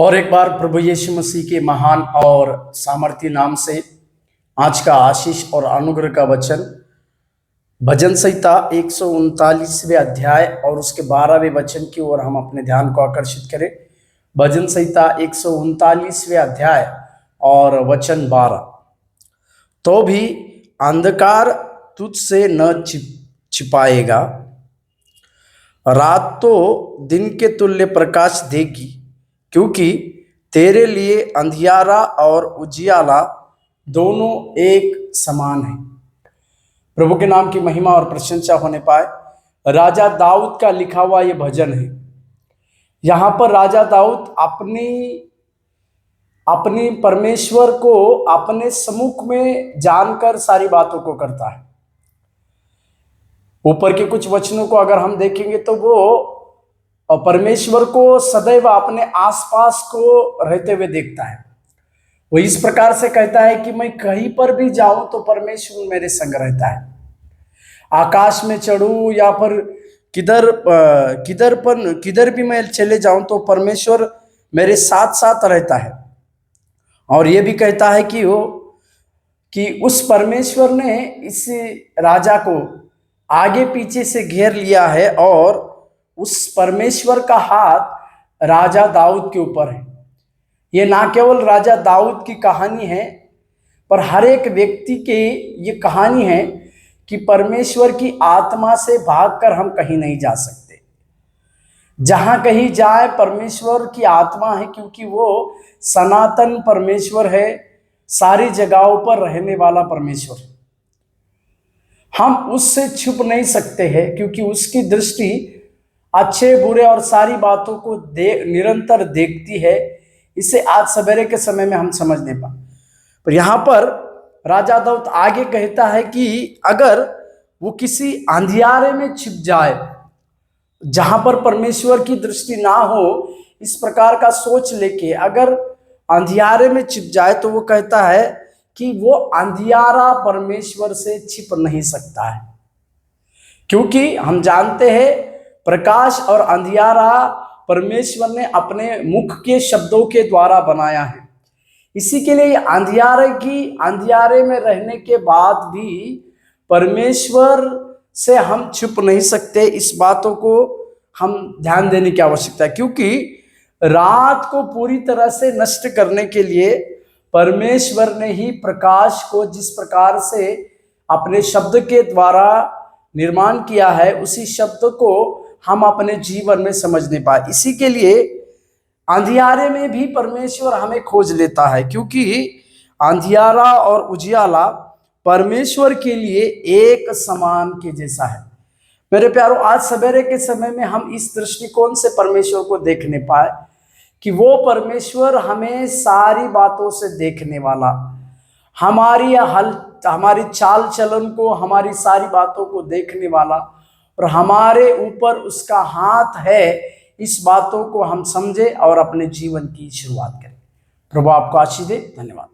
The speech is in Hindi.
और एक बार प्रभु यीशु मसीह के महान और सामर्थ्य नाम से आज का आशीष और अनुग्रह का वचन भजन संहिता 139वें अध्याय और उसके 12वें वचन की ओर हम अपने ध्यान को आकर्षित करें। भजन संहिता 139वें अध्याय और वचन 12। तो भी अंधकार तुझसे न छिपाएगा, रात तो दिन के तुल्य प्रकाश देगी, क्योंकि तेरे लिए अंधियारा और उजियाला दोनों एक समान है। प्रभु के नाम की महिमा और प्रशंसा होने पाए। राजा दाऊद का लिखा हुआ यह भजन है। यहाँ पर राजा दाऊद अपनी परमेश्वर को अपने सम्मुख में जानकर सारी बातों को करता है। ऊपर के कुछ वचनों को अगर हम देखेंगे तो वो परमेश्वर को सदैव अपने आसपास को रहते हुए देखता है। वो इस प्रकार से कहता है कि मैं कहीं पर भी जाऊं तो परमेश्वर मेरे संग रहता है। आकाश में चढ़ूं या फिर किधर भी मैं चले जाऊं तो परमेश्वर मेरे साथ साथ रहता है। और ये भी कहता है कि उस परमेश्वर ने इस राजा को आगे पीछे से घेर लिया है और उस परमेश्वर का हाथ राजा दाऊद के ऊपर है। ये ना केवल राजा दाऊद की कहानी है, पर हर एक व्यक्ति की ये कहानी है कि परमेश्वर की आत्मा से भागकर हम कहीं नहीं जा सकते। जहां कहीं जाए परमेश्वर की आत्मा है, क्योंकि वो सनातन परमेश्वर है, सारी जगहों पर रहने वाला परमेश्वर। हम उससे छुप नहीं सकते हैं, क्योंकि उसकी दृष्टि अच्छे बुरे और सारी बातों को निरंतर देखती है। इसे आज सवेरे के समय में हम समझ नहीं पाए। पर यहाँ पर राजा दाऊद आगे कहता है कि अगर वो किसी अंधियारे में छिप जाए जहां पर परमेश्वर की दृष्टि ना हो, इस प्रकार का सोच लेके अगर अंधियारे में छिप जाए तो वो कहता है कि वो अंधियारा परमेश्वर से छिप नहीं सकता है। क्योंकि हम जानते हैं प्रकाश और अंधियारा परमेश्वर ने अपने मुख के शब्दों के द्वारा बनाया है। इसी के लिए अंधियारे में रहने के बाद भी परमेश्वर से हम छुप नहीं सकते। इस बातों को हम ध्यान देने की आवश्यकता है, क्योंकि रात को पूरी तरह से नष्ट करने के लिए परमेश्वर ने ही प्रकाश को जिस प्रकार से अपने शब्द के द्वारा निर्माण किया है, उसी शब्द को हम अपने जीवन में समझ नहीं पाए। इसी के लिए अंधियारे में भी परमेश्वर हमें खोज लेता है, क्योंकि अंधियारा और उजियाला परमेश्वर के लिए एक समान के जैसा है। मेरे प्यारों, आज सवेरे के समय में हम इस दृष्टिकोण से परमेश्वर को देखने पाए कि वो परमेश्वर हमें सारी बातों से देखने वाला, हमारी चाल चलन को, हमारी सारी बातों को देखने वाला और हमारे ऊपर उसका हाथ है। इस बातों को हम समझे और अपने जीवन की शुरुआत करें। प्रभु आपको आशीष दे। धन्यवाद।